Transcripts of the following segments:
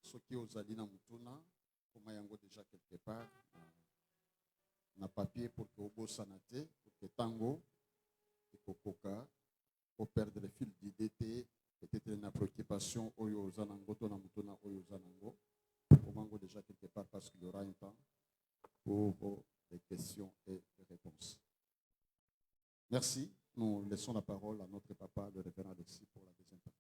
soki ozali na mutuna koma yango déjà quelque part na papier pour que obosana te pour que tango ekokoka pour perdre le fil d'idée te peut-être na préoccupation oyo ozanango to na mutuna oyo ozanango komango déjà quelque part parce qu'il y aura un temps pour les questions et les réponses. Merci. Nous laissons la parole à notre papa, le révérend Alexis, pour la deuxième partie.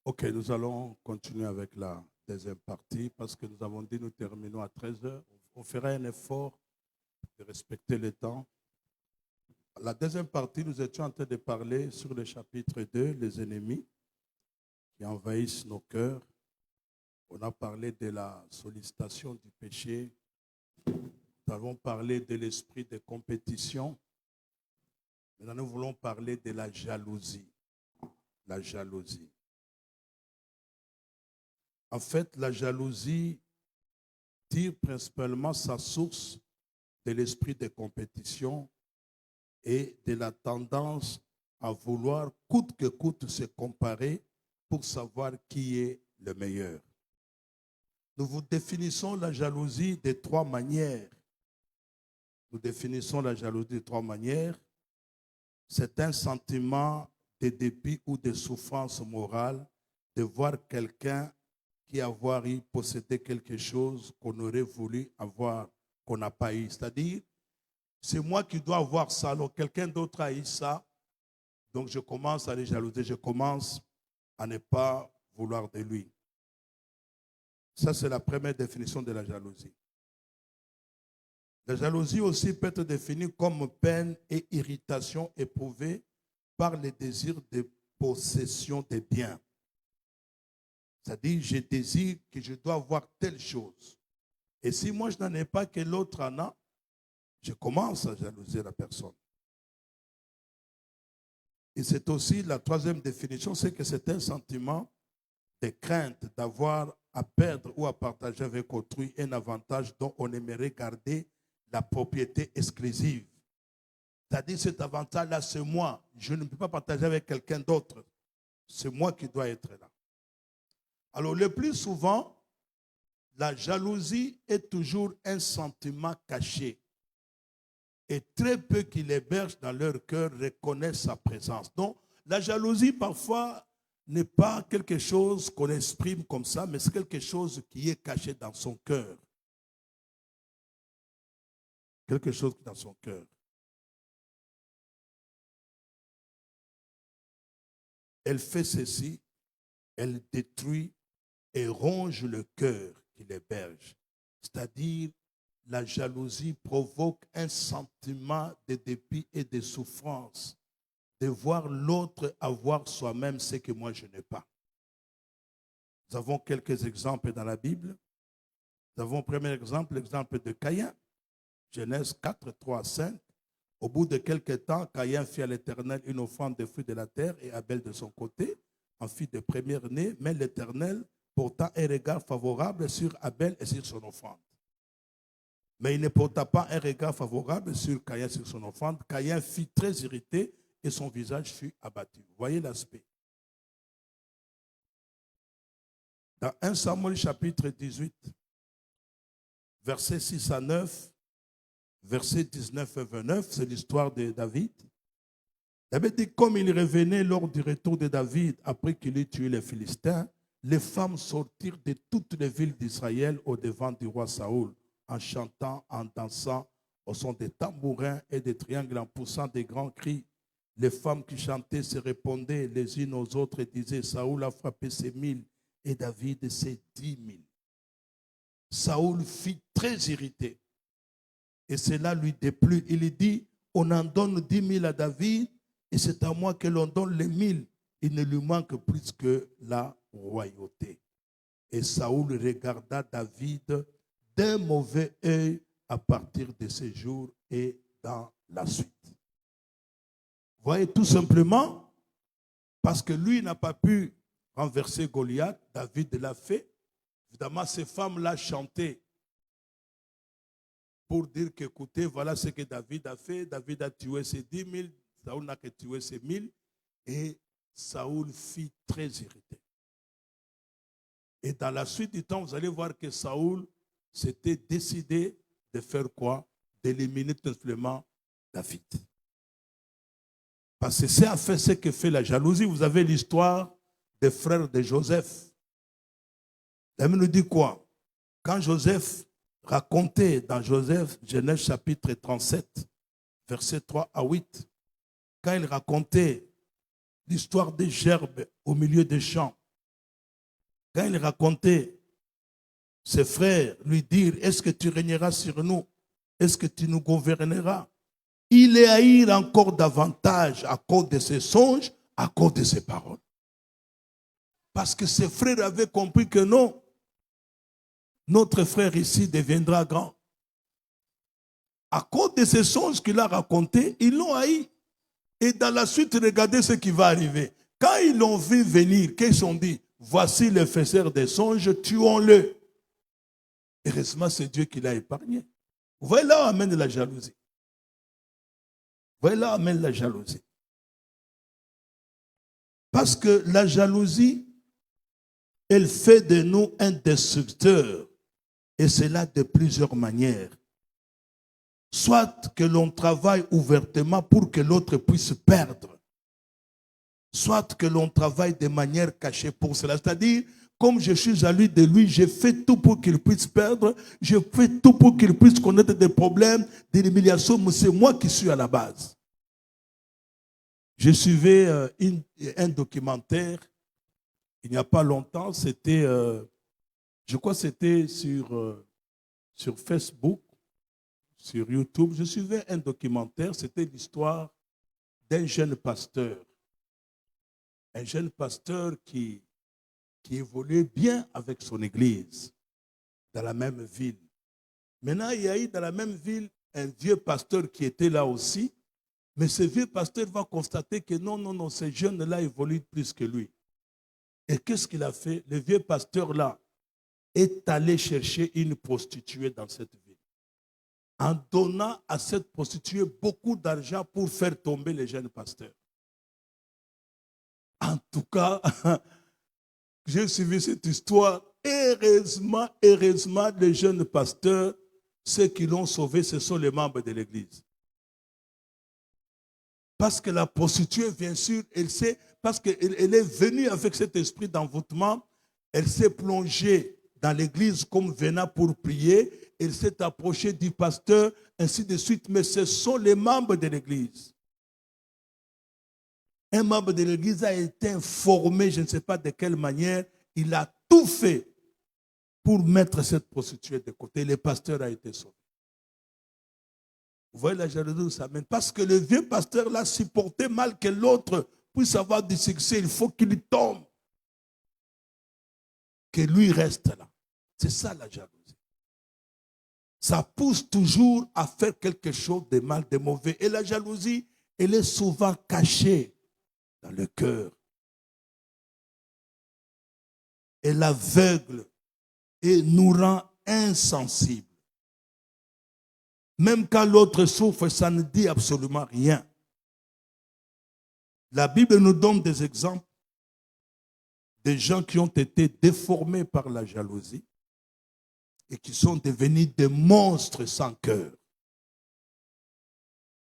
Ok, nous allons continuer avec la deuxième partie parce que nous avons dit nous terminons à 13h. On fera un effort de respecter le temps. La deuxième partie, nous étions en train de parler sur le chapitre 2, les ennemis qui envahissent nos cœurs. On a parlé de la sollicitation du péché. Nous avons parlé de l'esprit de compétition. Maintenant, nous voulons parler de la jalousie. La jalousie. En fait, la jalousie tire principalement sa source de l'esprit de compétition et de la tendance à vouloir coûte que coûte se comparer pour savoir qui est le meilleur. Nous vous définissons la jalousie de trois manières. Nous définissons la jalousie de trois manières. C'est un sentiment de dépit ou de souffrance morale de voir quelqu'un qui avoir eu posséder quelque chose qu'on aurait voulu avoir, qu'on n'a pas eu. C'est-à-dire, c'est moi qui dois avoir ça, alors quelqu'un d'autre a eu ça, donc je commence à les jalouser, je commence à ne pas vouloir de lui. Ça, c'est la première définition de la jalousie. La jalousie aussi peut être définie comme peine et irritation éprouvée par le désir de possession des biens. C'est-à-dire, je désire que je dois avoir telle chose. Et si moi, je n'en ai pas que l'autre en a, je commence à jalouser la personne. Et c'est aussi la troisième définition, c'est que c'est un sentiment de crainte d'avoir à perdre ou à partager avec autrui un avantage dont on aimerait garder la propriété exclusive. C'est-à-dire, cet avantage-là, c'est moi. Je ne peux pas partager avec quelqu'un d'autre. C'est moi qui dois être là. Alors, le plus souvent, la jalousie est toujours un sentiment caché. Et très peu qui l'hébergent dans leur cœur reconnaissent sa présence. Donc, la jalousie, parfois, n'est pas quelque chose qu'on exprime comme ça, mais c'est quelque chose qui est caché dans son cœur. Quelque chose dans son cœur. Elle fait ceci, elle détruit et ronge le cœur qui l'héberge. C'est-à-dire, la jalousie provoque un sentiment de dépit et de souffrance, de voir l'autre avoir soi-même ce que moi je n'ai pas. Nous avons quelques exemples dans la Bible. Nous avons, premier exemple, l'exemple de Caïn. Genèse 4, 3 à 5. Au bout de quelques temps, Caïn fit à l'Éternel une offrande de fruits de la terre et Abel de son côté en fit de première-nés, mais l'Éternel porta un regard favorable sur Abel et sur son offrande. Mais il ne porta pas un regard favorable sur Caïn, sur son offrande. Caïn fut très irrité et son visage fut abattu. Vous voyez l'aspect. Dans 1 Samuel chapitre 18, versets 6 à 9, versets 19 et 29, c'est l'histoire de David. David dit, comme il revenait lors du retour de David, après qu'il ait tué les Philistins, les femmes sortirent de toutes les villes d'Israël au devant du roi Saoul, en chantant, en dansant, au son des tambourins et des triangles, en poussant des grands cris. Les femmes qui chantaient se répondaient les unes aux autres et disaient, Saoul a frappé ses 1000 et David ses 10 000. Saoul fut très irrité. Et cela lui déplut. Il dit, on en donne 10 000 à David et c'est à moi que l'on donne les 1000. Il ne lui manque plus que la royauté. Et Saoul regarda David d'un mauvais œil à partir de ce jour et dans la suite. Vous voyez, tout simplement, parce que lui n'a pas pu renverser Goliath, David l'a fait. Évidemment, ces femmes-là chantaient pour dire qu'écoutez, voilà ce que David a fait. David a tué ses 10 000, Saoul n'a que tué ses 1000. Et Saoul fut très irrité. Et dans la suite du temps, vous allez voir que Saoul s'était décidé de faire quoi? D'éliminer tout simplement David. Parce que c'est en fait ce que fait la jalousie. Vous avez l'histoire des frères de Joseph. La Bible nous dit quoi? Quand Joseph racontait dans Genèse chapitre 37, versets 3 à 8, quand il racontait l'histoire des gerbes au milieu des champs, quand il racontait ses frères lui dire, est-ce que tu régneras sur nous? Est-ce que tu nous gouverneras? Il les haït encore davantage à cause de ses songes, à cause de ses paroles. Parce que ses frères avaient compris que non, notre frère ici deviendra grand. À cause de ces songes qu'il a racontés, ils l'ont haï. Et dans la suite, regardez ce qui va arriver. Quand ils l'ont vu venir, qu'est-ce qu'ils ont dit? Voici le faiseur des songes, tuons-le. Heureusement, c'est Dieu qui l'a épargné. Vous voyez là où amène la jalousie. Vous voyez là où amène la jalousie. Parce que la jalousie, elle fait de nous un destructeur. Et cela de plusieurs manières. Soit que l'on travaille ouvertement pour que l'autre puisse perdre. Soit que l'on travaille de manière cachée pour cela. C'est-à-dire, comme je suis jaloux de lui, je fais tout pour qu'il puisse perdre. Je fais tout pour qu'il puisse connaître des problèmes, des humiliations. Mais c'est moi qui suis à la base. Je suivais un documentaire il n'y a pas longtemps. C'était, je crois que c'était sur Facebook, sur YouTube. Je suivais un documentaire. C'était l'histoire d'un jeune pasteur. Un jeune pasteur qui évoluait bien avec son église, dans la même ville. Maintenant, il y a eu dans la même ville un vieux pasteur qui était là aussi, mais ce vieux pasteur va constater que non, ce jeune-là évolue plus que lui. Et qu'est-ce qu'il a fait? Le vieux pasteur-là est allé chercher une prostituée dans cette ville, en donnant à cette prostituée beaucoup d'argent pour faire tomber le jeune pasteur. En tout cas, j'ai suivi cette histoire. Heureusement, les jeunes pasteurs, ceux qui l'ont sauvé, ce sont les membres de l'église. Parce que la prostituée, bien sûr, elle sait, parce qu'elle est venue avec cet esprit d'envoûtement, elle s'est plongée dans l'église comme venant pour prier, elle s'est approchée du pasteur, ainsi de suite, mais ce sont les membres de l'église. Un membre de l'église a été informé, je ne sais pas de quelle manière, il a tout fait pour mettre cette prostituée de côté. Le pasteur a été sauvé. Vous voyez la jalousie où ça mène. Parce que le vieux pasteur l'a supporté mal que l'autre puisse avoir du succès. Il faut qu'il tombe. Que lui reste là. C'est ça la jalousie. Ça pousse toujours à faire quelque chose de mal, de mauvais. Et la jalousie, elle est souvent cachée dans le cœur. Elle aveugle et nous rend insensibles. Même quand l'autre souffre, ça ne dit absolument rien. La Bible nous donne des exemples de gens qui ont été déformés par la jalousie et qui sont devenus des monstres sans cœur.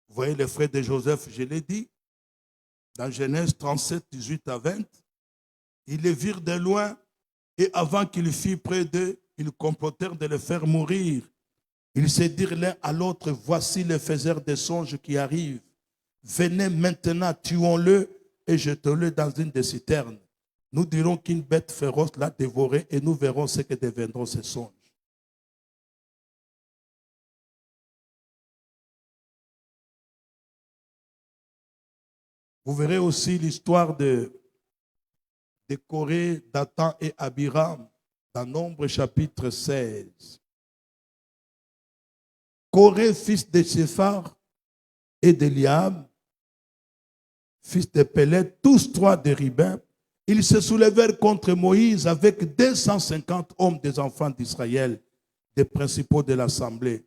Vous voyez les frères de Joseph, je l'ai dit, dans Genèse 37, 18 à 20, ils les virent de loin et avant qu'ils fût près d'eux, ils complotèrent de le faire mourir. Ils se dirent l'un à l'autre, voici le faiseur des songes qui arrive. Venez maintenant, tuons-le et jetons-le dans une des citernes. Nous dirons qu'une bête féroce l'a dévoré et nous verrons ce que deviendront ces songes. Vous verrez aussi l'histoire de Corée, Dathan et Abiram dans Nombre chapitre 16. Corée, fils de Séphar et d'Eliab, fils de Pélet, tous trois de Ribin, ils se soulevèrent contre Moïse avec 250 hommes des enfants d'Israël, des principaux de l'assemblée,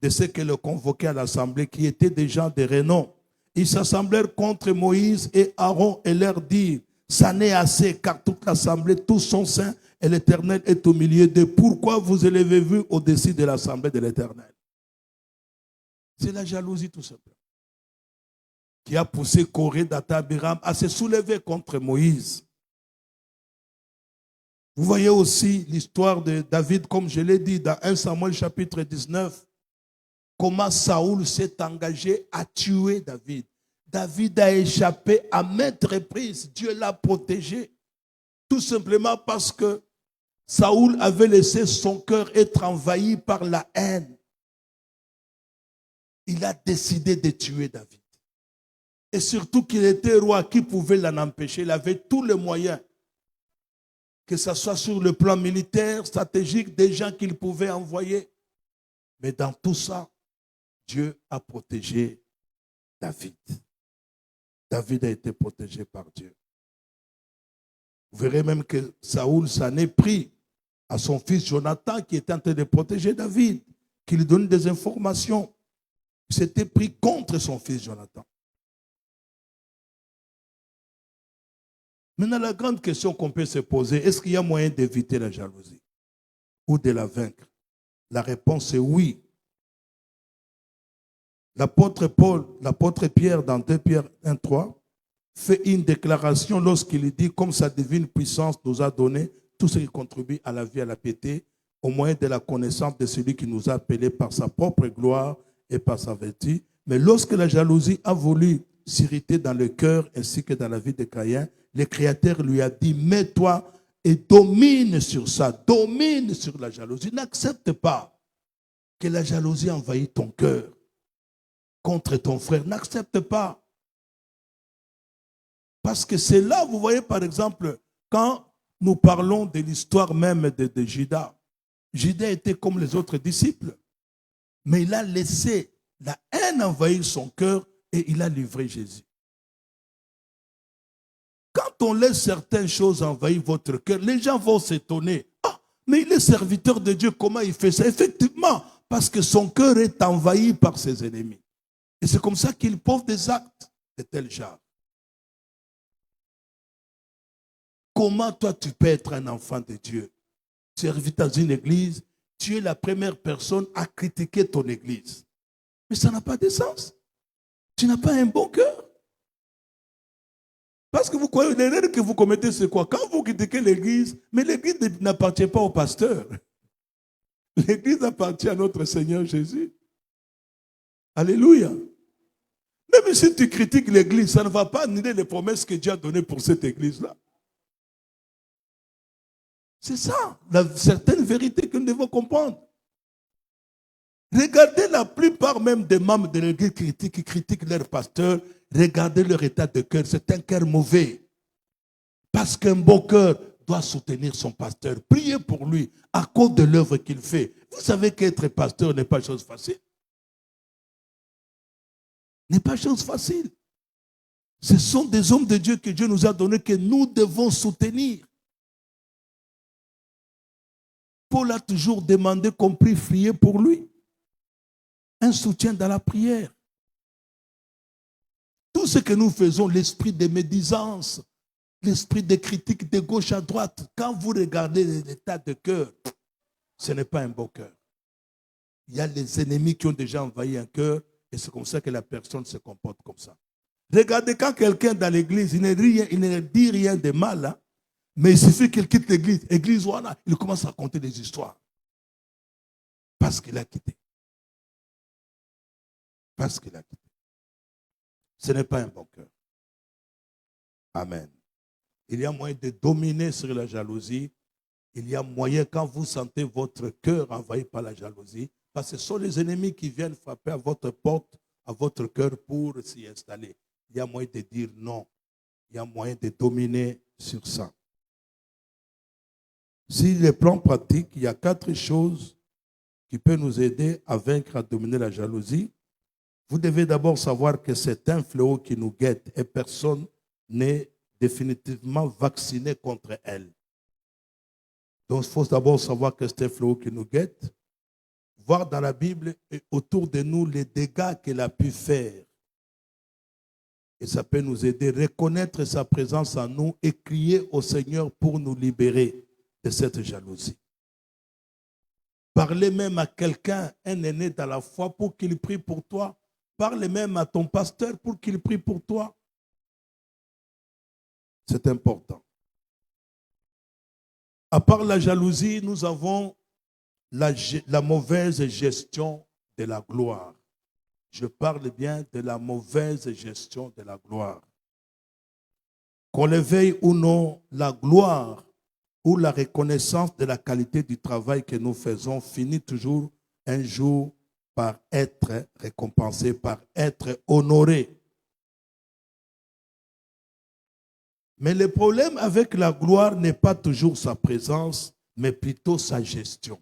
de ceux qui le convoquaient à l'assemblée, qui étaient des gens de renom. ils s'assemblèrent contre Moïse et Aaron et leur dirent, ça n'est assez, car toute l'assemblée, tous sont saints, et l'Éternel est au milieu d'eux. Pourquoi vous élevez-vous au-dessus de l'assemblée de l'Éternel? C'est la jalousie tout simplement qui a poussé Corée, Dathan, Abiram à se soulever contre Moïse. Vous voyez aussi l'histoire de David, comme je l'ai dit dans 1 Samuel chapitre 19, comment Saoul s'est engagé à tuer David. David a échappé à maintes reprises. Dieu l'a protégé. Tout simplement parce que Saoul avait laissé son cœur être envahi par la haine. Il a décidé de tuer David. Et surtout qu'il était roi, qui pouvait l'en empêcher? Il avait tous les moyens. Que ce soit sur le plan militaire, stratégique, des gens qu'il pouvait envoyer. Mais dans tout ça, Dieu a protégé David. David a été protégé par Dieu. Vous verrez même que Saoul s'en est pris à son fils Jonathan qui était en train de protéger David, qui lui donne des informations. Il s'était pris contre son fils Jonathan. Maintenant, la grande question qu'on peut se poser, est-ce qu'il y a moyen d'éviter la jalousie ou de la vaincre? La réponse est oui. L'apôtre Paul, l'apôtre Pierre, dans 2 Pierre 1,3, fait une déclaration lorsqu'il dit, comme sa divine puissance nous a donné tout ce qui contribue à la vie, à la piété, au moyen de la connaissance de celui qui nous a appelés par sa propre gloire et par sa vertu. Mais lorsque la jalousie a voulu s'irriter dans le cœur ainsi que dans la vie de Caïn, le Créateur lui a dit, mets-toi et domine sur ça, domine sur la jalousie. N'accepte pas que la jalousie envahisse ton cœur contre ton frère. N'accepte pas. Parce que c'est là, vous voyez par exemple, quand nous parlons de l'histoire même de Judas. Judas était comme les autres disciples, mais il a laissé la haine envahir son cœur et il a livré Jésus. Quand on laisse certaines choses envahir votre cœur, les gens vont s'étonner. Ah, mais il est serviteur de Dieu, comment il fait ça? Effectivement, parce que son cœur est envahi par ses ennemis. Et c'est comme ça qu'il pose des actes de tel genre. Comment toi tu peux être un enfant de Dieu? Tu es dans une église, tu es la première personne à critiquer ton église. Mais ça n'a pas de sens. Tu n'as pas un bon cœur. Parce que vous croyez, l'erreur que vous commettez, c'est quoi? Quand vous critiquez l'église, mais l'église n'appartient pas au pasteur. L'église appartient à notre Seigneur Jésus. Alléluia. Même si tu critiques l'église, ça ne va pas annuler les promesses que Dieu a données pour cette église-là. C'est ça, certaine vérité que nous devons comprendre. Regardez la plupart même des membres de l'église qui critiquent leur pasteur. Regardez leur état de cœur. C'est un cœur mauvais. Parce qu'un bon cœur doit soutenir son pasteur. Priez pour lui à cause de l'œuvre qu'il fait. Vous savez qu'être pasteur n'est pas chose facile. N'est pas chose facile. Ce sont des hommes de Dieu que Dieu nous a donnés que nous devons soutenir. Paul a toujours demandé qu'on prie, prier pour lui. Un soutien dans la prière. Tout ce que nous faisons, l'esprit de médisance, l'esprit de critique de gauche à droite, quand vous regardez l'état de cœur, ce n'est pas un bon cœur. Il y a les ennemis qui ont déjà envahi un cœur et c'est comme ça que la personne se comporte comme ça. Regardez quand quelqu'un dans l'église, il ne dit rien de mal, hein, mais il suffit qu'il quitte l'église, voilà, il commence à raconter des histoires. Parce qu'il a quitté. Parce qu'il a quitté. Ce n'est pas un bon cœur. Amen. Il y a moyen de dominer sur la jalousie. Il y a moyen, quand vous sentez votre cœur envahi par la jalousie, parce que ce sont les ennemis qui viennent frapper à votre porte, à votre cœur pour s'y installer. Il y a moyen de dire non. Il y a moyen de dominer sur ça. Si les plans pratiques, il y a 4 choses qui peuvent nous aider à vaincre, à dominer la jalousie. Vous devez d'abord savoir que c'est un fléau qui nous guette et personne n'est définitivement vacciné contre elle. Donc, il faut d'abord savoir que c'est un fléau qui nous guette. Voir dans la Bible et autour de nous les dégâts qu'elle a pu faire. Et ça peut nous aider à reconnaître sa présence en nous et crier au Seigneur pour nous libérer de cette jalousie. Parlez même à quelqu'un, un aîné dans la foi, pour qu'il prie pour toi. Parle même à ton pasteur pour qu'il prie pour toi. C'est important. À part la jalousie, nous avons la mauvaise gestion de la gloire. Je parle bien de la mauvaise gestion de la gloire. Qu'on le veuille ou non, la gloire ou la reconnaissance de la qualité du travail que nous faisons finit toujours un jour par être récompensé, par être honoré. Mais le problème avec la gloire n'est pas toujours sa présence, mais plutôt sa gestion.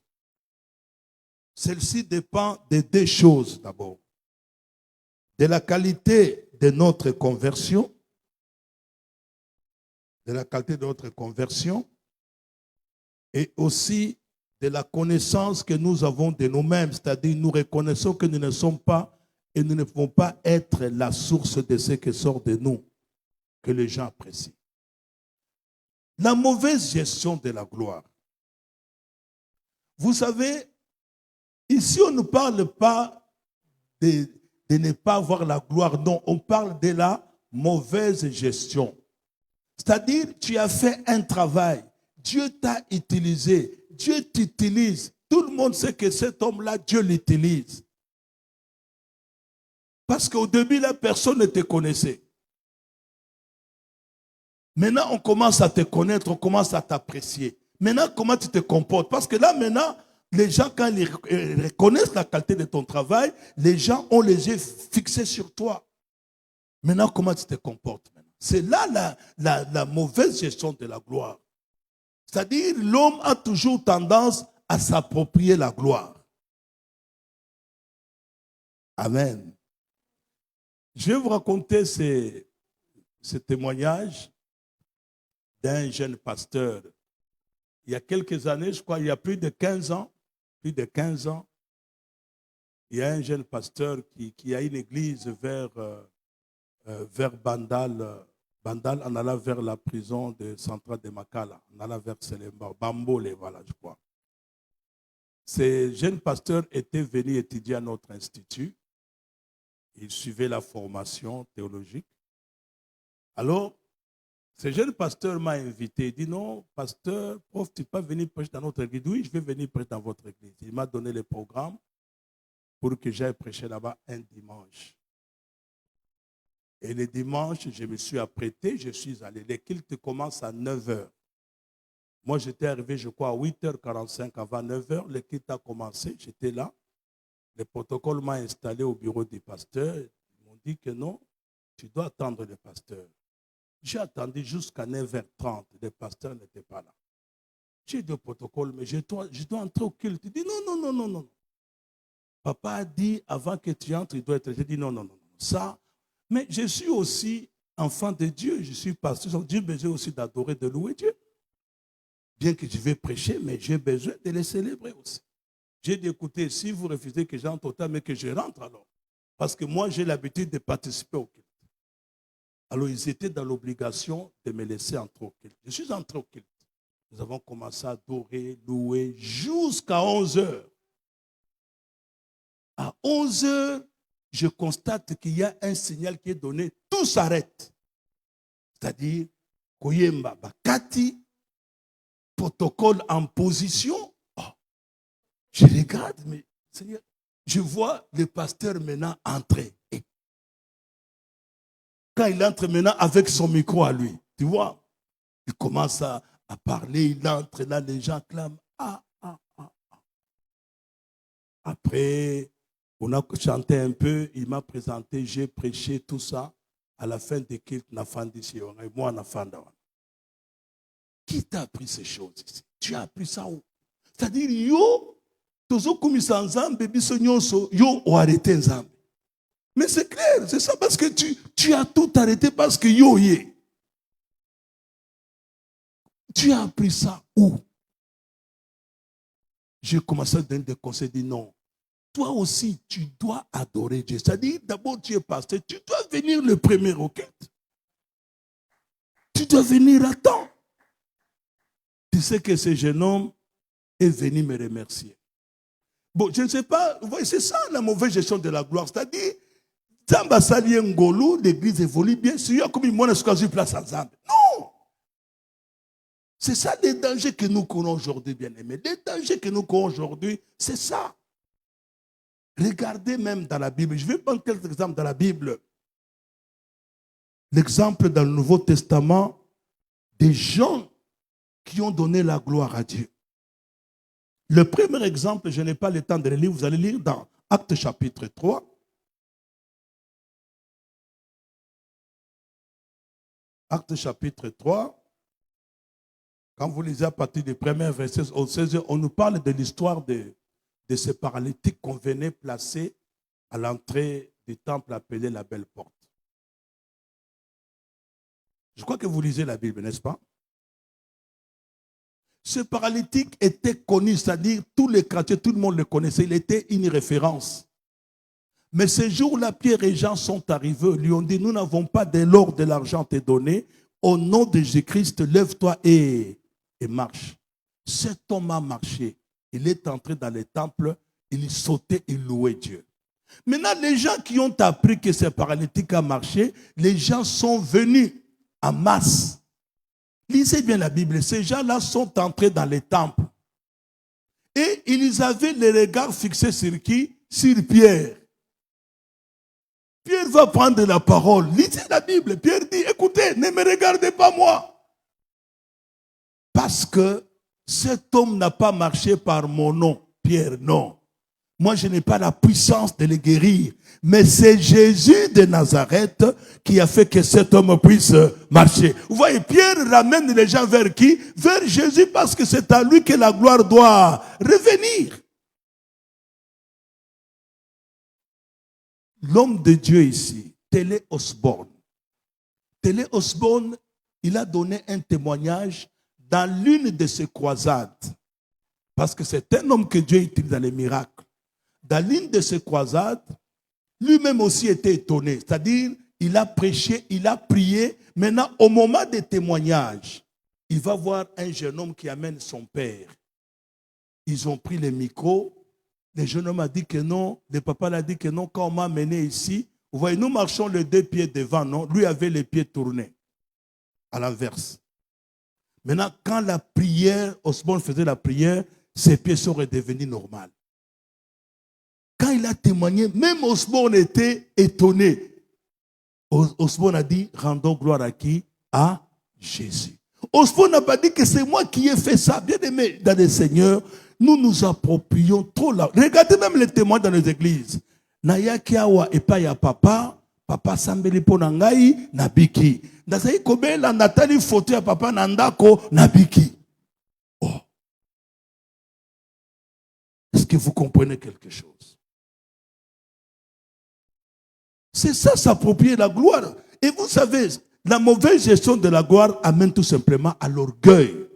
Celle-ci dépend de deux choses d'abord. De la qualité de notre conversion, et aussi de la connaissance que nous avons de nous-mêmes, c'est-à-dire nous reconnaissons que nous ne sommes pas et nous ne pouvons pas être la source de ce qui sort de nous, que les gens apprécient. La mauvaise gestion de la gloire. Vous savez, ici on ne parle pas de ne pas avoir la gloire, non, on parle de la mauvaise gestion. C'est-à-dire, tu as fait un travail, Dieu t'a utilisé, Dieu t'utilise. Tout le monde sait que cet homme-là, Dieu l'utilise. Parce qu'au début, la personne ne te connaissait. Maintenant, on commence à te connaître, on commence à t'apprécier. Maintenant, comment tu te comportes? Parce que là, maintenant, les gens, quand ils reconnaissent la qualité de ton travail, les gens ont les yeux fixés sur toi. Maintenant, comment tu te comportes? C'est là la mauvaise gestion de la gloire. C'est-à-dire, l'homme a toujours tendance à s'approprier la gloire. Amen. Je vais vous raconter ce témoignage d'un jeune pasteur. Il y a quelques années, je crois, il y a plus de 15 ans, il y a un jeune pasteur qui a une église vers Bandal, en allant vers la prison de Centrale de Makala, en allant vers Selemba, Bambole, voilà, je crois. Ces jeunes pasteurs étaient venus étudier à notre institut. Ils suivaient la formation théologique. Alors, ce jeune pasteur m'a invité. Il dit, non, pasteur, prof, tu ne peux pas venir prêcher dans notre église. Oui, je vais venir prêcher dans votre église. Il m'a donné le programme pour que j'aille prêcher là-bas un dimanche. Et le dimanche, je me suis apprêté, je suis allé. Le culte commence à 9h. Moi, j'étais arrivé, je crois, à 8h45 avant 9h. Le culte a commencé, j'étais là. Le protocole m'a installé au bureau du pasteur. Ils m'ont dit que non, tu dois attendre le pasteur. J'ai attendu jusqu'à 9h30. Le pasteur n'était pas là. J'ai dit au protocole, mais je dois entrer au culte. Il dit non. Papa a dit, avant que tu entres, il doit être. J'ai dit non. Ça, mais je suis aussi enfant de Dieu. Je suis pasteur. Dieu a besoin aussi d'adorer, de louer Dieu. Bien que je vais prêcher, mais j'ai besoin de les célébrer aussi. J'ai dit, écoutez, si vous refusez que j'entre au temps, mais que je rentre alors. Parce que moi, j'ai l'habitude de participer au culte. Alors, ils étaient dans l'obligation de me laisser entrer au culte. Je suis entré au culte. Nous avons commencé à adorer, louer, jusqu'à 11h. À 11h, je constate qu'il y a un signal qui est donné. Tout s'arrête. C'est-à-dire, Koyemba Bakati, protocole en position. Oh, je regarde, mais Seigneur, je vois le pasteur maintenant entrer. Et quand il entre maintenant avec son micro à lui, tu vois, il commence à parler, il entre là, les gens clament. Après, on a chanté un peu, il m'a présenté, j'ai prêché tout ça. À la fin des cultes, moi, qui t'a appris ces choses ici? Tu as appris ça où? C'est-à-dire, yo, tozo kumisa nzambe, biso nyonso, yo, o arrêté nzambe. Mais c'est clair, c'est ça, parce que tu as tout arrêté parce que yo, yé. Tu as appris ça où? J'ai commencé à donner des conseils, dit non. toi aussi, tu dois adorer Dieu. C'est-à-dire, d'abord, tu es pasteur, tu dois venir le premier requête. Tu dois venir à temps. Tu sais que ce jeune homme est venu me remercier. Bon, je ne sais pas, vous voyez, c'est ça la mauvaise gestion de la gloire. C'est-à-dire, Zamba Sali Ngolo, l'église évolue bien sûr, comme il m'a choisi place en Zambie. Non! C'est ça les dangers que nous connaissons aujourd'hui, bien-aimés. Les dangers que nous connaissons aujourd'hui, c'est ça. Regardez même dans la Bible. Je vais prendre quelques exemples dans la Bible. L'exemple dans le Nouveau Testament des gens qui ont donné la gloire à Dieu. Le premier exemple, je n'ai pas le temps de le lire, vous allez lire dans Actes chapitre 3. Actes chapitre 3. Quand vous lisez à partir du premier verset au 16, on nous parle de l'histoire de ces paralytiques qu'on venait placer à l'entrée du temple appelé la Belle Porte. Je crois que vous lisez la Bible, n'est-ce pas? Ce paralytique était connu, c'est-à-dire tous les quartiers, tout le monde le connaissait, il était une référence. Mais ce jour-là, Pierre et Jean sont arrivés, lui ont dit, nous n'avons pas de l'or, de l'argent à te donner, au nom de Jésus-Christ, lève-toi et marche. Cet homme a marché, il est entré dans le temple, il sautait, il louait Dieu. Maintenant, les gens qui ont appris que ce paralytique a marché, les gens sont venus en masse. Lisez bien la Bible. Ces gens-là sont entrés dans les temples. Et ils avaient les regards fixés sur qui? Sur Pierre. Pierre va prendre la parole. Lisez la Bible. Pierre dit, écoutez, ne me regardez pas moi. Parce que cet homme n'a pas marché par mon nom. Pierre, non. Moi, je n'ai pas la puissance de le guérir. Mais c'est Jésus de Nazareth qui a fait que cet homme puisse marcher. Vous voyez, Pierre ramène les gens vers qui? Vers Jésus, parce que c'est à lui que la gloire doit revenir. L'homme de Dieu ici, Télé Osborne. Télé Osborne, il a donné un témoignage dans l'une de ses croisades. Parce que c'est un homme que Dieu utilise dans les miracles. Dans l'une de ses croisades, lui-même aussi était étonné. C'est-à-dire, il a prêché, il a prié. Maintenant, au moment des témoignages, il va voir un jeune homme qui amène son père. Ils ont pris le micro. Le jeune homme a dit que non. Le papa a dit que non. Quand on m'a amené ici, vous voyez, nous marchons les deux pieds devant, non? Lui avait les pieds tournés à l'inverse. Maintenant, quand la prière, Osborne faisait la prière, ses pieds sont redevenus normaux. Quand il a témoigné, même Osborne était étonné. Osborne a dit, rendons gloire à qui? À Jésus. Osborne n'a pas dit que c'est moi qui ai fait ça. Bien aimé dans le Seigneur, nous nous approprions trop là. Regardez même les témoins dans les églises. Naya kiawa epa ya papa, papa sambeli po nangai nabiki. Ndasayi kobe la natali photo ya papa nandako nabiki. Oh. Est-ce que vous comprenez quelque chose? C'est ça, s'approprier la gloire. Et vous savez, la mauvaise gestion de la gloire amène tout simplement à l'orgueil.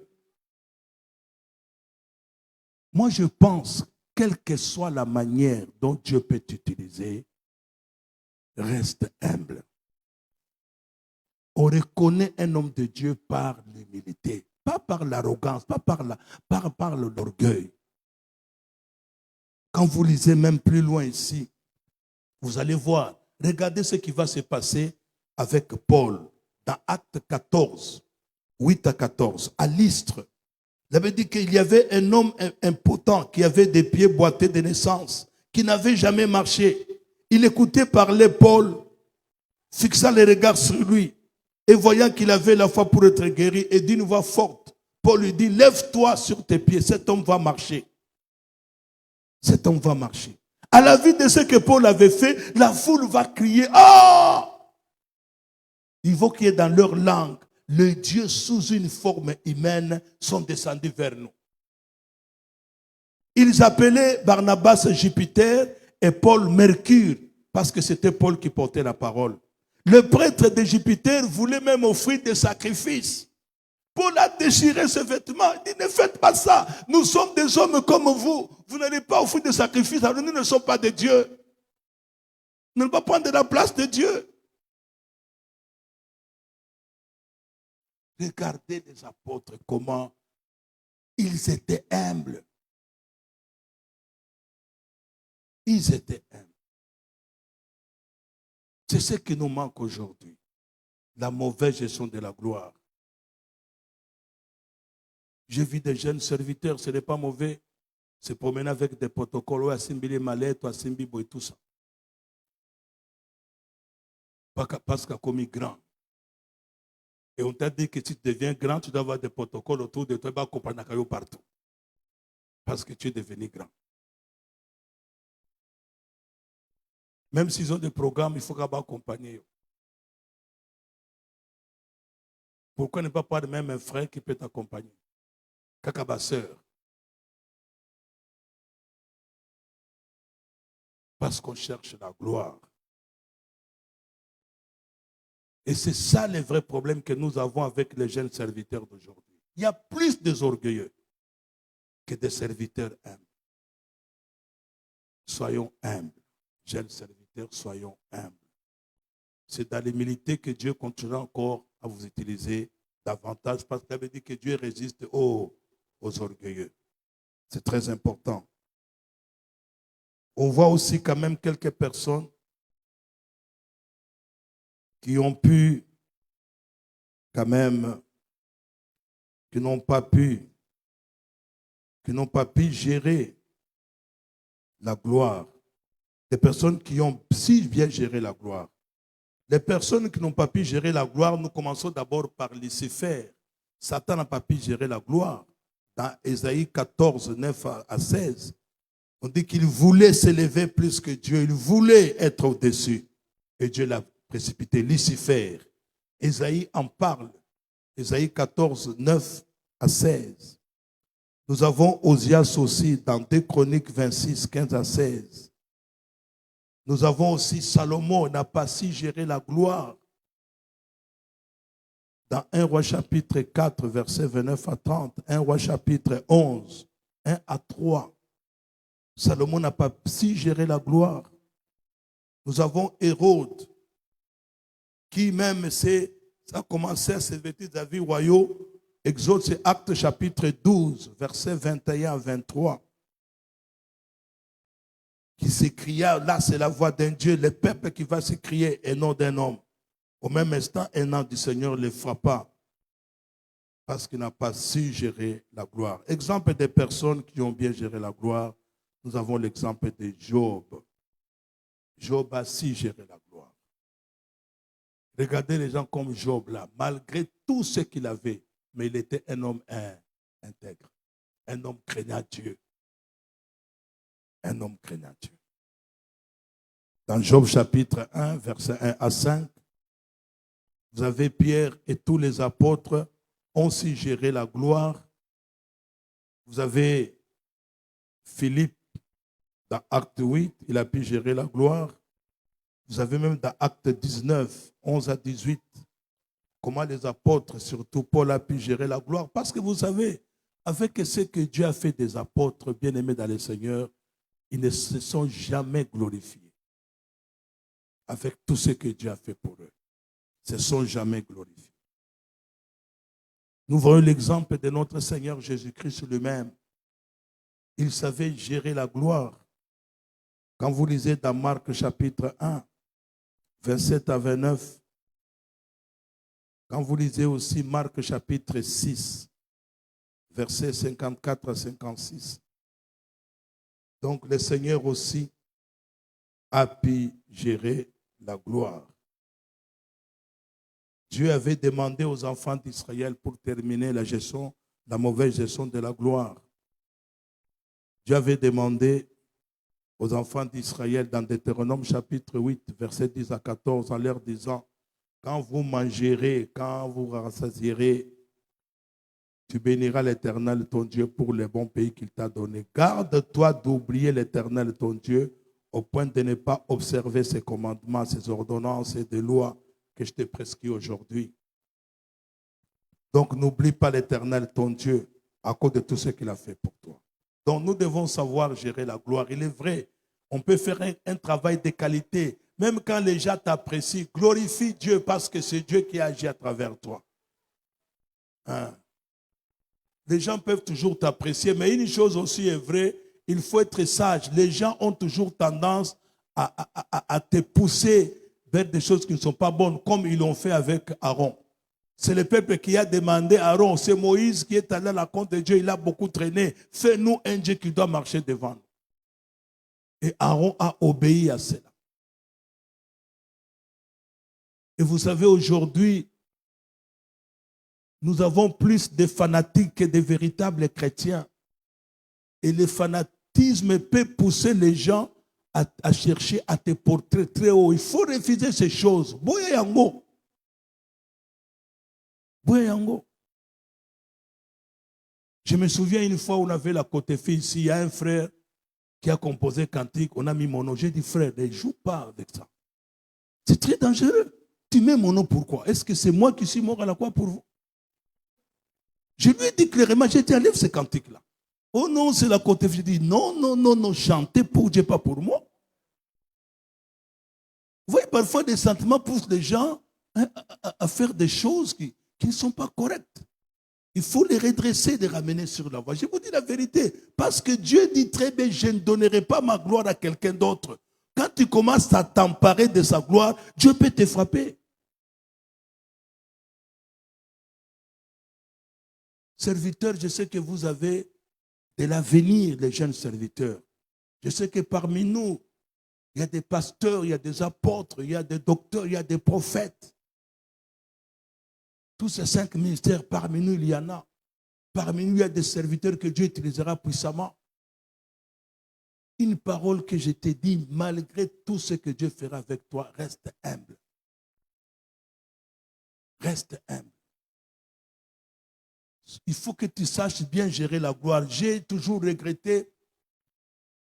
Moi, je pense, quelle que soit la manière dont Dieu peut t'utiliser, reste humble. On reconnaît un homme de Dieu par l'humilité, pas par l'arrogance, pas par l'orgueil. Quand vous lisez même plus loin ici, vous allez voir. Regardez ce qui va se passer avec Paul dans Acte 14, 8 à 14, à Lystre. Il avait dit qu'il y avait un homme impotent qui avait des pieds boités de naissance, qui n'avait jamais marché. Il écoutait parler Paul, fixant les regards sur lui et voyant qu'il avait la foi pour être guéri et d'une voix forte, Paul lui dit, lève-toi sur tes pieds, cet homme va marcher. Cet homme va marcher. À la vue de ce que Paul avait fait, la foule va crier, ah! Il faut qu'il y ait dans leur langue, les dieux sous une forme humaine sont descendus vers nous. Ils appelaient Barnabas Jupiter et Paul Mercure, parce que c'était Paul qui portait la parole. Le prêtre de Jupiter voulait même offrir des sacrifices Paul a déchiré ses vêtements. Il dit, ne faites pas ça. Nous sommes des hommes comme vous. Vous n'allez pas offrir de sacrifices. Alors nous ne sommes pas des dieux. Nous n'allons pas prendre la place de Dieu. Regardez les apôtres, comment ils étaient humbles. Ils étaient humbles. C'est ce qui nous manque aujourd'hui. La mauvaise gestion de la gloire. J'ai vu des jeunes serviteurs, ce n'est pas mauvais. Se promener avec des protocoles, à Simbi les mallettes, à Simbi et tout ça. Parce qu'il a commis grand. Et on t'a dit que si tu deviens grand, tu dois avoir des protocoles autour de toi, tu vas comprendre partout. Parce que tu es devenu grand. Même s'ils ont des programmes, il faut qu'ils accompagner. Pourquoi ne pas prendre même un frère qui peut t'accompagner? Kakaba sœur. Parce qu'on cherche la gloire. Et c'est ça le vrai problème que nous avons avec les jeunes serviteurs d'aujourd'hui. Il y a plus des orgueilleux que des serviteurs humbles. Soyons humbles. Jeunes serviteurs, soyons humbles. C'est dans l'humilité que Dieu continuera encore à vous utiliser davantage, parce qu'il avait dit que Dieu résiste aux orgueilleux. C'est très important. On voit aussi quand même quelques personnes qui ont pu, quand même, qui n'ont pas pu gérer la gloire. Des personnes qui ont si bien géré la gloire. Les personnes qui n'ont pas pu gérer la gloire, nous commençons d'abord par Lucifer. Satan n'a pas pu gérer la gloire. Dans Ésaïe 14, 9 à 16, on dit qu'il voulait s'élever plus que Dieu. Il voulait être au-dessus. Et Dieu l'a précipité. Lucifer. Ésaïe en parle. Ésaïe 14, 9 à 16. Nous avons Osias aussi dans 2 Chroniques 26, 15 à 16. Nous avons aussi Salomon n'a pas si géré la gloire. Dans 1 Roi chapitre 4, versets 29 à 30, 1 Roi chapitre 11, 1 à 3. Salomon n'a pas si géré la gloire. Nous avons Hérode, qui même ça a commencé à se vêtir d'avis royaux. Exode, c'est Acte chapitre 12, versets 21 à 23. Qui s'écria, là c'est la voix d'un Dieu, le peuple qui va s'écrier et non d'un homme. Au même instant, un ange du Seigneur le frappa parce qu'il n'a pas su gérer la gloire. Exemple des personnes qui ont bien géré la gloire, nous avons l'exemple de Job. Job a su gérer la gloire. Regardez les gens comme Job là, malgré tout ce qu'il avait, mais il était un homme intègre, un homme craignant Dieu. Un homme craignant Dieu. Dans Job chapitre 1, verset 1 à 5, vous avez Pierre et tous les apôtres ont su gérer la gloire. Vous avez Philippe dans Acte 8, il a pu gérer la gloire. Vous avez même dans Acte 19, 11 à 18, comment les apôtres, surtout Paul, a pu gérer la gloire. Parce que vous savez, avec ce que Dieu a fait des apôtres bien-aimés dans le Seigneur, ils ne se sont jamais glorifiés. Avec tout ce que Dieu a fait pour eux. Ils ne se sont jamais glorifiés. Nous voyons l'exemple de notre Seigneur Jésus-Christ lui-même. Il savait gérer la gloire. Quand vous lisez dans Marc chapitre 1, 27 à 29, quand vous lisez aussi Marc chapitre 6, versets 54 à 56, donc le Seigneur aussi a pu gérer la gloire. Dieu avait demandé aux enfants d'Israël pour terminer la mauvaise gestion de la gloire. Dieu avait demandé aux enfants d'Israël dans Deutéronome chapitre 8, versets 10 à 14, en leur disant, quand vous mangerez, quand vous rassasierez, tu béniras l'Éternel ton Dieu pour le bon pays qu'il t'a donné. Garde-toi d'oublier l'Éternel ton Dieu au point de ne pas observer ses commandements, ses ordonnances et des lois que je te prescris aujourd'hui. Donc n'oublie pas l'Éternel, ton Dieu, à cause de tout ce qu'il a fait pour toi. Donc nous devons savoir gérer la gloire. Il est vrai, on peut faire un travail de qualité. Même quand les gens t'apprécient, glorifie Dieu parce que c'est Dieu qui agit à travers toi. Hein? Les gens peuvent toujours t'apprécier, mais une chose aussi est vraie, il faut être sage. Les gens ont toujours tendance à te pousser vers des choses qui ne sont pas bonnes, comme ils l'ont fait avec Aaron. C'est le peuple qui a demandé à Aaron, c'est Moïse qui est allé à la compte de Dieu, il a beaucoup traîné. Fais-nous un Dieu qui doit marcher devant nous. Et Aaron a obéi à cela. Et vous savez, aujourd'hui, nous avons plus de fanatiques que de véritables chrétiens. Et le fanatisme peut pousser les gens à chercher à te porter très haut. Il faut refuser ces choses. Boya yango. Boya yango. Je me souviens une fois où on avait la côté fille ici, il y a un frère qui a composé cantique, on a mis mon nom. J'ai dit, frère, ne joue pas avec ça. C'est très dangereux. Tu mets mon nom pourquoi? Est-ce que c'est moi qui suis mort à la croix pour vous? Je lui ai dit clairement, j'ai dit, enlève ces cantiques-là. Oh non, c'est la côté fille. J'ai dit, non, non, non, non, chantez pour Dieu, pas pour moi. Vous voyez, parfois des sentiments poussent les gens à faire des choses qui ne sont pas correctes. Il faut les redresser, les ramener sur la voie. Je vous dis la vérité. Parce que Dieu dit très bien, je ne donnerai pas ma gloire à quelqu'un d'autre. Quand tu commences à t'emparer de sa gloire, Dieu peut te frapper. Serviteurs, je sais que vous avez de l'avenir, les jeunes serviteurs. Je sais que parmi nous, il y a des pasteurs, il y a des apôtres, il y a des docteurs, il y a des prophètes. Tous ces 5 ministères, parmi nous, il y en a. Parmi nous, il y a des serviteurs que Dieu utilisera puissamment. Une parole que je t'ai dit, malgré tout ce que Dieu fera avec toi, reste humble. Reste humble. Il faut que tu saches bien gérer la gloire. J'ai toujours regretté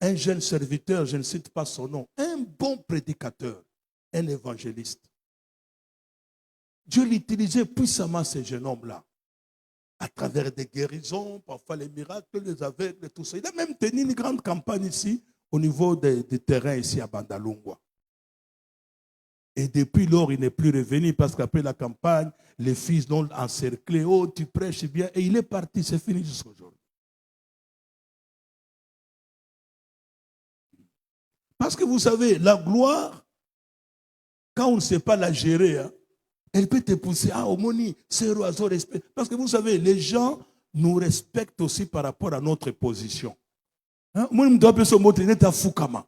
un jeune serviteur, je ne cite pas son nom, un bon prédicateur, un évangéliste. Dieu l'utilisait puissamment, ces jeunes hommes-là, à travers des guérisons, parfois les miracles, les aveugles, tout ça. Il a même tenu une grande campagne ici, au niveau des terrains ici à Bandalungwa. Et depuis lors, il n'est plus revenu parce qu'après la campagne, les fils l'ont encerclé. Oh, tu prêches bien. Et il est parti, c'est fini jusqu'à aujourd'hui. Parce que vous savez, la gloire, quand on ne sait pas la gérer, hein, elle peut te pousser. Ah, Omoni, c'est oiseau, respect. Parce que vous savez, les gens nous respectent aussi par rapport à notre position. Moi, je me dois se montrer à Fukama.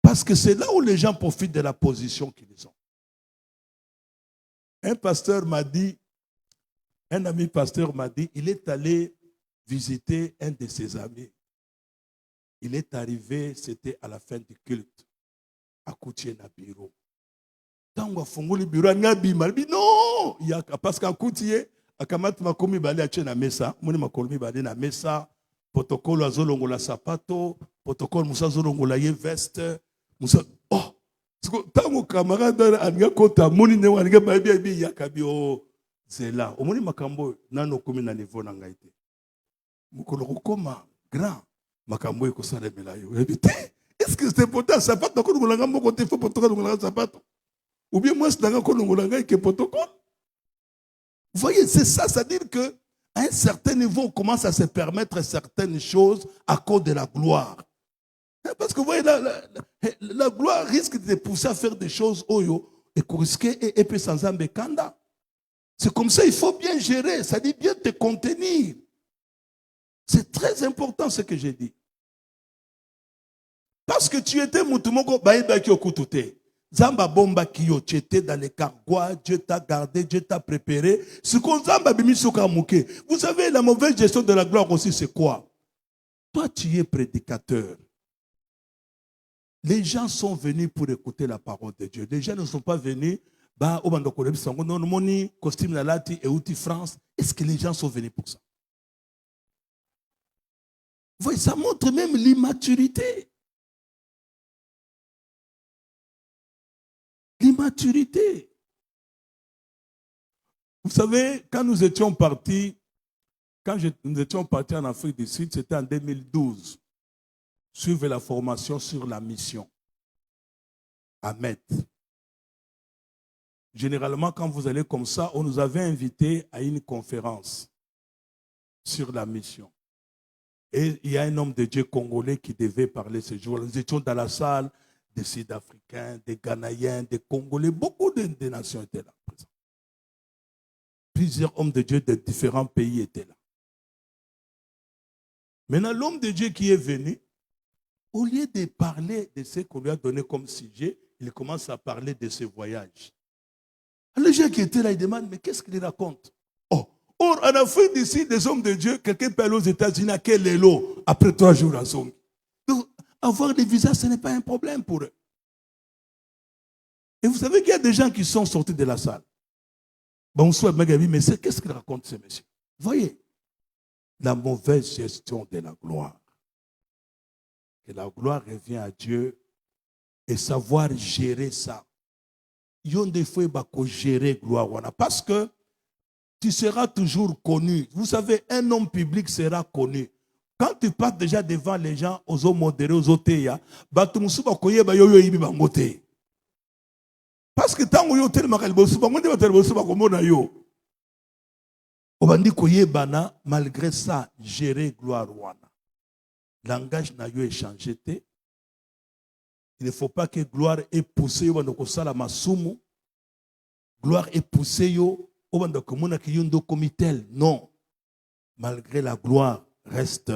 Parce que c'est là où les gens profitent de la position qu'ils ont. Un pasteur m'a dit, un ami pasteur m'a dit, il est allé visiter un de ses amis. Il est arrivé, c'était à la fin du culte, à Koutié na bureau. Tango funguli bureau ngabima, non, parce qu'à Koutié, akamati makomi bale ache na mesa, moni makomi bale na mesa, protocole azolongola sapato, protocole musa zolongola ye veste, musa oh, tango camarade anga kota moni ne wanga babi abi yakabi o zela. Omoni makambo nano komi na niveau na ngai te. Mukolo koma grand makambo eko salemela yo. Est-ce que c'est important sapato ko ngolanga moko te fo protocole ngolanga sapato? Ou bien moi c'est dans ko ngolanga ke protocole? Vous voyez, c'est ça, c'est-à-dire qu'à un certain niveau, on commence à se permettre certaines choses à cause de la gloire. Parce que vous voyez, la gloire risque de te pousser à faire des choses oyo et risquer et puis sans ambekanda. C'est comme ça, il faut bien gérer, ça dit bien te contenir. C'est très important ce que j'ai dit. Parce que tu étais moutumoko baïbaki okutute. Zamba bomba kiyo, tu étais dans les cargois, Dieu t'a gardé, Dieu t'a préparé. Vous savez, la mauvaise gestion de la gloire aussi, c'est quoi? Toi, tu es prédicateur. Les gens sont venus pour écouter la parole de Dieu. Les gens ne sont pas venus, costume et outil France. Est-ce que les gens sont venus pour ça? Vous voyez, ça montre même l'immaturité. Immaturité. Vous savez, quand nous étions partis, nous étions partis en Afrique du Sud, c'était en 2012, suivre la formation sur la mission à Met. Généralement, quand vous allez comme ça, on nous avait invités à une conférence sur la mission. Et il y a un homme de Dieu congolais qui devait parler ce jour. Nous étions dans la salle, des Sud-Africains, des Ghanéens, des Congolais, beaucoup de nations étaient là. Plusieurs hommes de Dieu de différents pays étaient là. Maintenant, l'homme de Dieu qui est venu, au lieu de parler de ce qu'on lui a donné comme sujet, il commence à parler de ses voyages. Les gens qui étaient là, ils demandent, mais qu'est-ce qu'il raconte? Oh, or, en Afrique d'ici, des hommes de Dieu, quelqu'un peut aller aux États-Unis à quel élo après 3 jours en zone. Donc, avoir des visas, ce n'est pas un problème pour eux. Et vous savez qu'il y a des gens qui sont sortis de la salle. Bonsoir, Magabi, mais qu'est-ce qu'il raconte ce monsieur? Voyez, la mauvaise gestion de la gloire. Que la gloire revient à Dieu et savoir gérer ça. Il y a des fois où gérer gloire. Parce que tu seras toujours connu. Vous savez, un homme public sera connu. Quand tu passes déjà devant les gens, aux hommes modérés, aux otéas, parce que tant que tu es malgré ça, gérer gloire. Langage n'a eu échangé. Il ne faut pas que gloire ait poussé la masumu. Gloire ait poussé non. Malgré la gloire, reste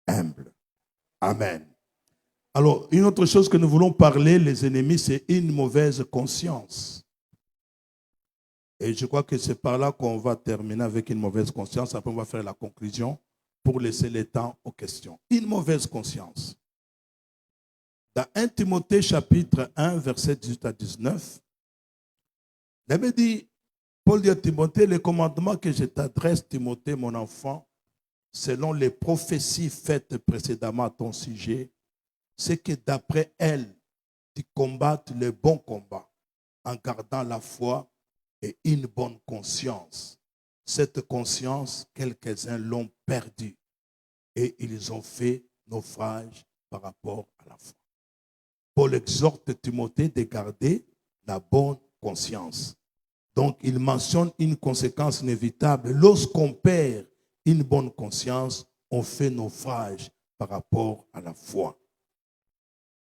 humble. Amen. Alors, une autre chose que nous voulons parler, les ennemis, c'est une mauvaise conscience. Et je crois que c'est par là qu'on va terminer avec une mauvaise conscience. Après, on va faire la conclusion pour laisser le temps aux questions. Une mauvaise conscience. Dans 1 Timothée chapitre 1, verset 18 à 19, il avait dit, Paul dit à Timothée, les commandements que je t'adresse, Timothée, mon enfant, selon les prophéties faites précédemment à ton sujet, c'est que d'après elles, tu combattes le bon combat en gardant la foi et une bonne conscience. Cette conscience, quelques-uns l'ont perdue et ils ont fait naufrage par rapport à la foi. Paul exhorte Timothée de garder la bonne conscience. Donc, il mentionne une conséquence inévitable. Lorsqu'on perd une bonne conscience, on fait naufrage par rapport à la foi.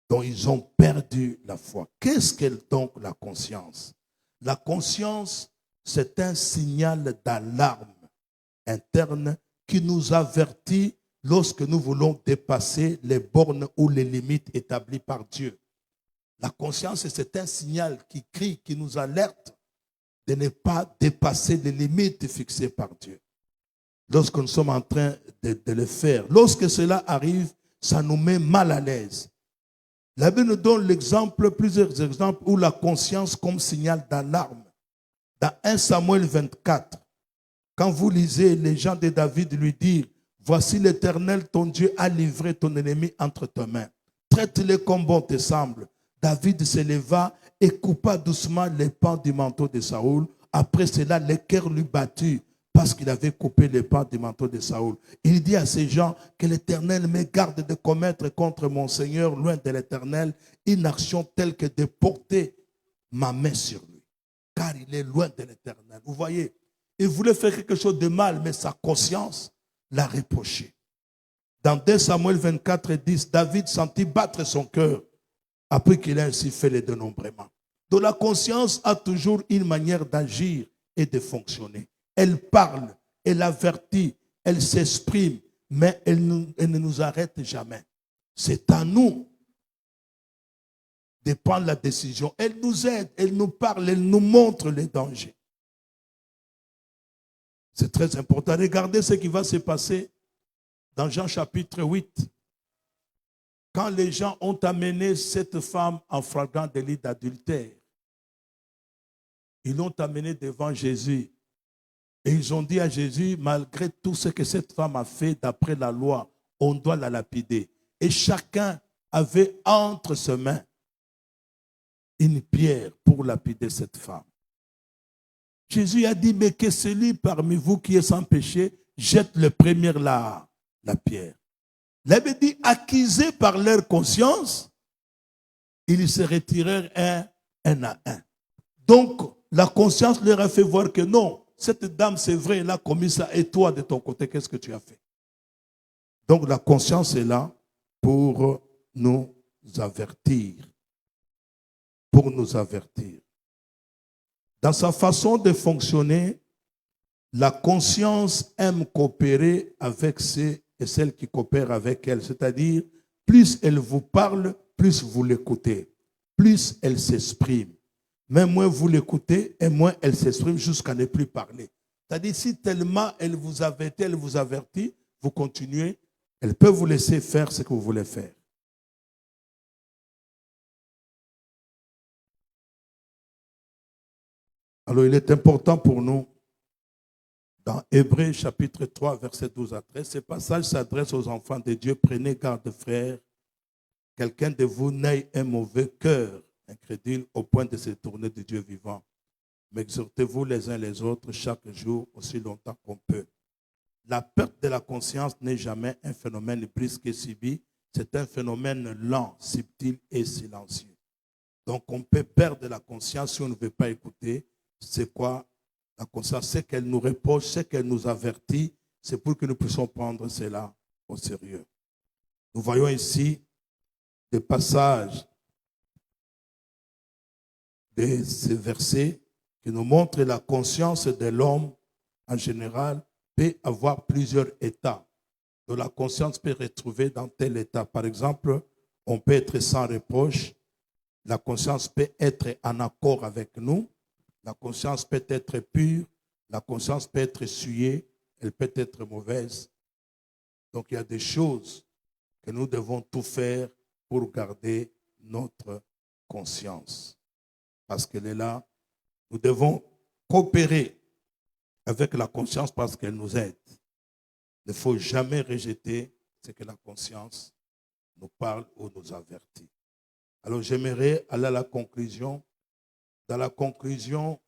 Donc, ils ont perdu la foi. Qu'est-ce qu'est donc la conscience? La conscience, c'est un signal d'alarme interne qui nous avertit lorsque nous voulons dépasser les bornes ou les limites établies par Dieu. La conscience, c'est un signal qui crie, qui nous alerte de ne pas dépasser les limites fixées par Dieu. Lorsque nous sommes en train de le faire, lorsque cela arrive, ça nous met mal à l'aise. La Bible nous donne plusieurs exemples où la conscience comme signal d'alarme. Dans 1 Samuel 24, quand vous lisez, les gens de David lui disent, voici l'Éternel, ton Dieu, a livré ton ennemi entre tes mains. Traite-le comme bon te semble. David se leva et coupa doucement les pans du manteau de Saoul. Après cela, le cœur lui battit parce qu'il avait coupé les pans du manteau de Saoul. Il dit à ces gens que l'Éternel me garde de commettre contre mon Seigneur, loin de l'Éternel, une action telle que de porter ma main sur lui. Car il est loin de l'Éternel. Vous voyez, il voulait faire quelque chose de mal, mais sa conscience l'a reproché. Dans 2 Samuel 24 et 10, David sentit battre son cœur après qu'il a ainsi fait les dénombrements. Donc la conscience a toujours une manière d'agir et de fonctionner. Elle parle, elle avertit, elle s'exprime, mais elle ne nous arrête jamais. C'est à nous de prendre la décision. Elle nous aide, elle nous parle, elle nous montre les dangers. C'est très important. Regardez ce qui va se passer dans Jean chapitre 8. Quand les gens ont amené cette femme en flagrant délit d'adultère, ils l'ont amenée devant Jésus. Et ils ont dit à Jésus, malgré tout ce que cette femme a fait d'après la loi, on doit la lapider. Et chacun avait entre ses mains une pierre pour lapider cette femme. Jésus a dit, mais que celui parmi vous qui est sans péché jette le premier la pierre. Il avait dit, accusés par leur conscience, ils se retirèrent un à un. Donc, la conscience leur a fait voir que non, cette dame, c'est vrai, elle a commis ça. Et toi, de ton côté, qu'est-ce que tu as fait? Donc, la conscience est là pour nous avertir. Pour nous avertir. Dans sa façon de fonctionner, la conscience aime coopérer avec ceux et celles qui coopèrent avec elle. C'est-à-dire, plus elle vous parle, plus vous l'écoutez. Plus elle s'exprime. Mais moins vous l'écoutez et moins elle s'exprime jusqu'à ne plus parler. C'est-à-dire, si tellement elle vous avertit, vous continuez, elle peut vous laisser faire ce que vous voulez faire. Alors, il est important pour nous, dans Hébreux chapitre 3, verset 12 à 13, ce passage s'adresse aux enfants de Dieu. Prenez garde, frères, quelqu'un de vous n'ait un mauvais cœur incrédule au point de se tourner de Dieu vivant. Mais exhortez-vous les uns les autres chaque jour aussi longtemps qu'on peut. La perte de la conscience n'est jamais un phénomène brusque et subi, c'est un phénomène lent, subtil et silencieux. Donc on peut perdre la conscience si on ne veut pas écouter. C'est quoi la conscience? C'est qu'elle nous reproche, c'est qu'elle nous avertit, c'est pour que nous puissions prendre cela au sérieux. Nous voyons ici des passages de ces versets qui nous montrent la conscience de l'homme en général peut avoir plusieurs états. Donc la conscience peut retrouver dans tel état. Par exemple, on peut être sans reproche. La conscience peut être en accord avec nous. La conscience peut être pure. La conscience peut être souillée. Elle peut être mauvaise. Donc il y a des choses que nous devons tout faire pour garder notre conscience. Parce qu'elle est là. Nous devons coopérer avec la conscience parce qu'elle nous aide. Il ne faut jamais rejeter ce que la conscience nous parle ou nous avertit. Alors j'aimerais aller à la conclusion. Dans la conclusion,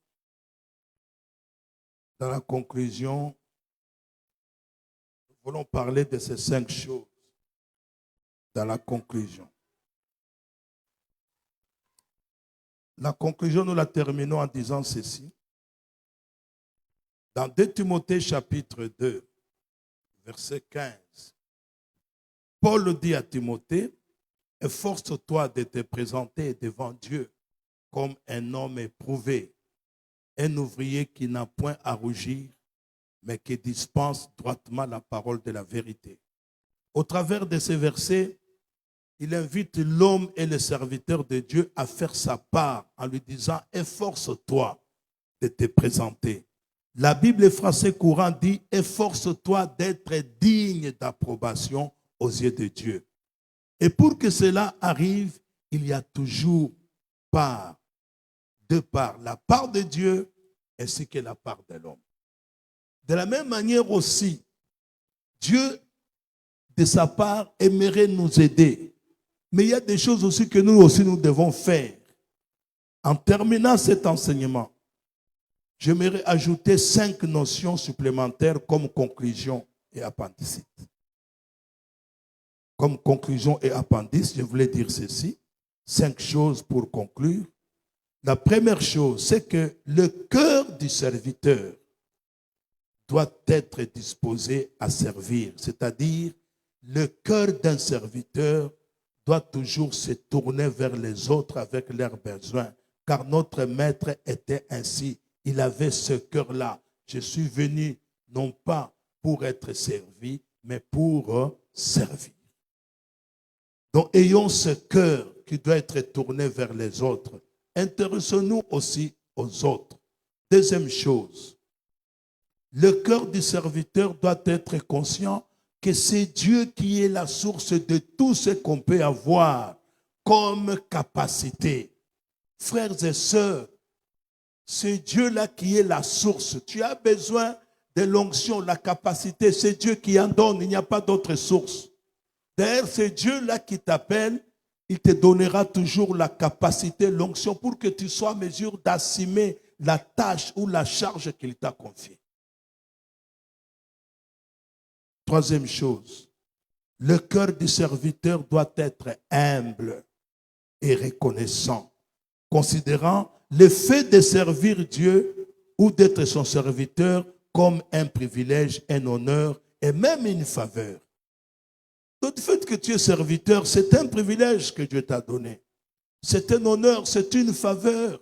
nous voulons parler de ces 5 choses. Dans la conclusion. La conclusion, nous la terminons en disant ceci. Dans 2 Timothée chapitre 2, verset 15, Paul dit à Timothée, efforce-toi de te présenter devant Dieu comme un homme éprouvé, un ouvrier qui n'a point à rougir, mais qui dispense droitement la parole de la vérité. Au travers de ces versets, il invite l'homme et le serviteur de Dieu à faire sa part en lui disant, efforce-toi de te présenter. La Bible français courant dit, efforce-toi d'être digne d'approbation aux yeux de Dieu. Et pour que cela arrive, il y a toujours deux parts, la part de Dieu ainsi que la part de l'homme. De la même manière aussi, Dieu, de sa part, aimerait nous aider. Mais il y a des choses aussi que nous aussi nous devons faire. En terminant cet enseignement, j'aimerais ajouter 5 notions supplémentaires comme conclusion et appendicite. Comme conclusion et appendice, je voulais dire ceci. 5 choses pour conclure. La première chose, c'est que le cœur du serviteur doit être disposé à servir. C'est-à-dire, le cœur d'un serviteur doit toujours se tourner vers les autres avec leurs besoins. Car notre maître était ainsi. Il avait ce cœur-là. Je suis venu non pas pour être servi, mais pour servir. Donc, ayons ce cœur qui doit être tourné vers les autres. Intéressons-nous aussi aux autres. Deuxième chose, le cœur du serviteur doit être conscient que c'est Dieu qui est la source de tout ce qu'on peut avoir comme capacité. Frères et sœurs, c'est Dieu-là qui est la source. Tu as besoin de l'onction, la capacité. C'est Dieu qui en donne. Il n'y a pas d'autre source. D'ailleurs, c'est Dieu-là qui t'appelle il te donnera toujours la capacité, l'onction pour que tu sois en mesure d'assumer la tâche ou la charge qu'il t'a confiée. Troisième chose, le cœur du serviteur doit être humble et reconnaissant, considérant le fait de servir Dieu ou d'être son serviteur comme un privilège, un honneur et même une faveur. Donc, le fait que tu es serviteur, c'est un privilège que Dieu t'a donné. C'est un honneur, c'est une faveur.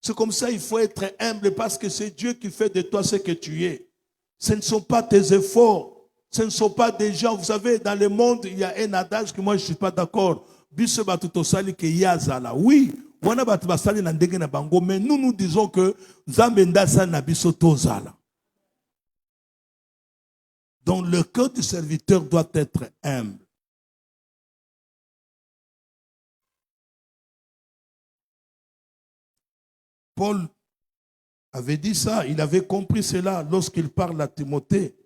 C'est comme ça, il faut être humble parce que c'est Dieu qui fait de toi ce que tu es. Ce ne sont pas tes efforts. Ce ne sont pas des gens. Vous savez, dans le monde, il y a un adage que moi, je ne suis pas d'accord. Oui, mais nous disons que donc le cœur du serviteur doit être humble. Paul avait dit ça, il avait compris cela lorsqu'il parle à Timothée.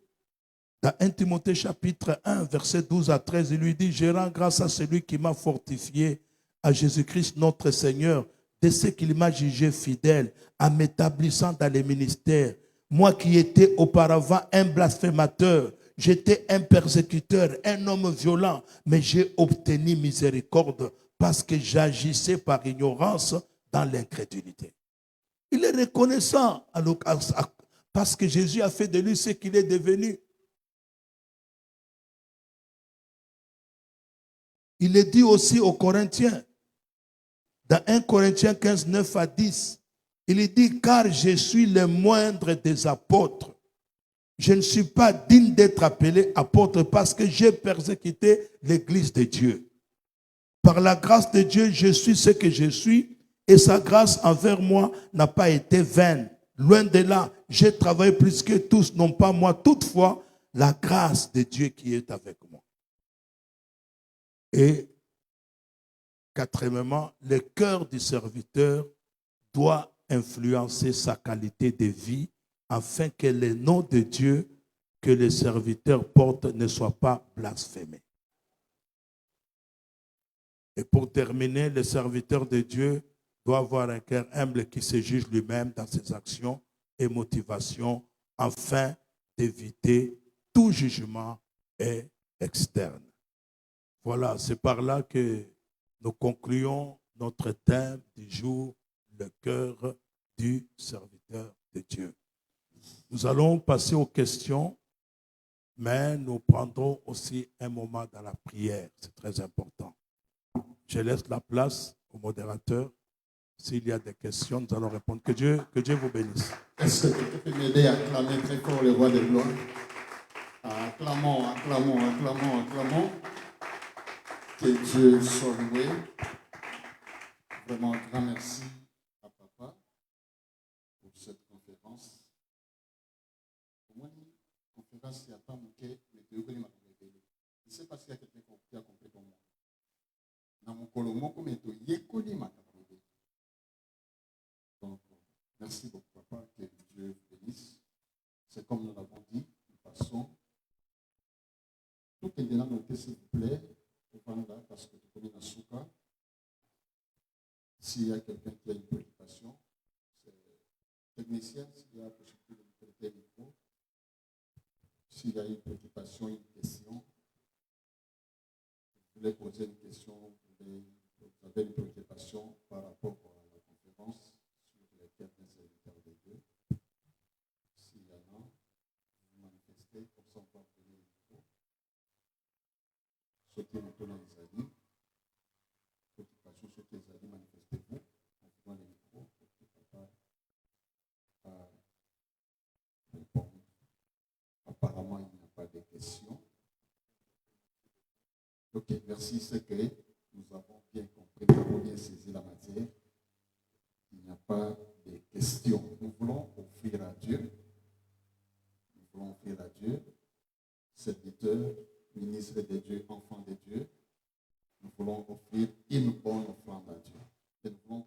Dans 1 Timothée chapitre 1, verset 12 à 13, il lui dit, je rends grâce à celui qui m'a fortifié, à Jésus-Christ notre Seigneur, de ce qu'il m'a jugé fidèle, en m'établissant dans les ministères. Moi qui étais auparavant un blasphémateur, j'étais un persécuteur, un homme violent, mais j'ai obtenu miséricorde parce que j'agissais par ignorance dans l'incrédulité. Il est reconnaissant parce que Jésus a fait de lui ce qu'il est devenu. Il est dit aussi aux Corinthiens, dans 1 Corinthiens 15, 9 à 10, il est dit, car je suis le moindre des apôtres. Je ne suis pas digne d'être appelé apôtre parce que j'ai persécuté l'église de Dieu. Par la grâce de Dieu, je suis ce que je suis et sa grâce envers moi n'a pas été vaine. Loin de là, j'ai travaillé plus que tous, non pas moi. Toutefois, la grâce de Dieu qui est avec moi. Et quatrièmement, le cœur du serviteur doit influencer sa qualité de vie afin que le nom de Dieu que le serviteur porte ne soit pas blasphémé. Et pour terminer, le serviteur de Dieu doit avoir un cœur humble qui se juge lui-même dans ses actions et motivations afin d'éviter tout jugement externe. Voilà, c'est par là que nous concluons notre thème du jour, le cœur du serviteur de Dieu. Nous allons passer aux questions, mais nous prendrons aussi un moment dans la prière. C'est très important. Je laisse la place au modérateur. S'il y a des questions, nous allons répondre. Que Dieu vous bénisse. Est-ce que tu peux m'aider à acclamer très fort le roi de gloire? Acclamons, acclamons, acclamons, acclamons. Que Dieu soit loué. Vraiment un grand merci à papa pour cette conférence. Pour moi, une conférence qui a pas manqué, mais que je ne sais pas s'il y a quelqu'un qui a compris comme moi. Dans mon colomo, comme il donc, merci beaucoup, papa. Que Dieu vous bénisse. C'est comme nous l'avons dit, nous passons. Tout est bien noté, s'il vous plaît. Parce que tu connais la souka. S'il y a quelqu'un qui a une préoccupation, c'est technicien, s'il y a la possibilité de vous prêter le micro. S'il y a une préoccupation, une question, vous voulez poser une question, vous avez une préoccupation par rapport à la conférence sur laquelle les serviteurs de Dieu. S'il y en a, vous manifestez, comme ça on va vous donner le micro. Sautez maintenant les amis. Préoccupation sur les amis, manifestez-vous. On vous donne le micro pour que papa réponde. Apparemment, il n'y a pas de questions. Ok, merci. C'est que nous avons bien compris, nous avons bien saisi la matière. Il n'y a pas de questions. Nous voulons offrir à Dieu. Nous voulons offrir à Dieu, serviteur, ministre de Dieu, enfant de Dieu. Nous voulons offrir une bonne offrande à Dieu. Et nous voulons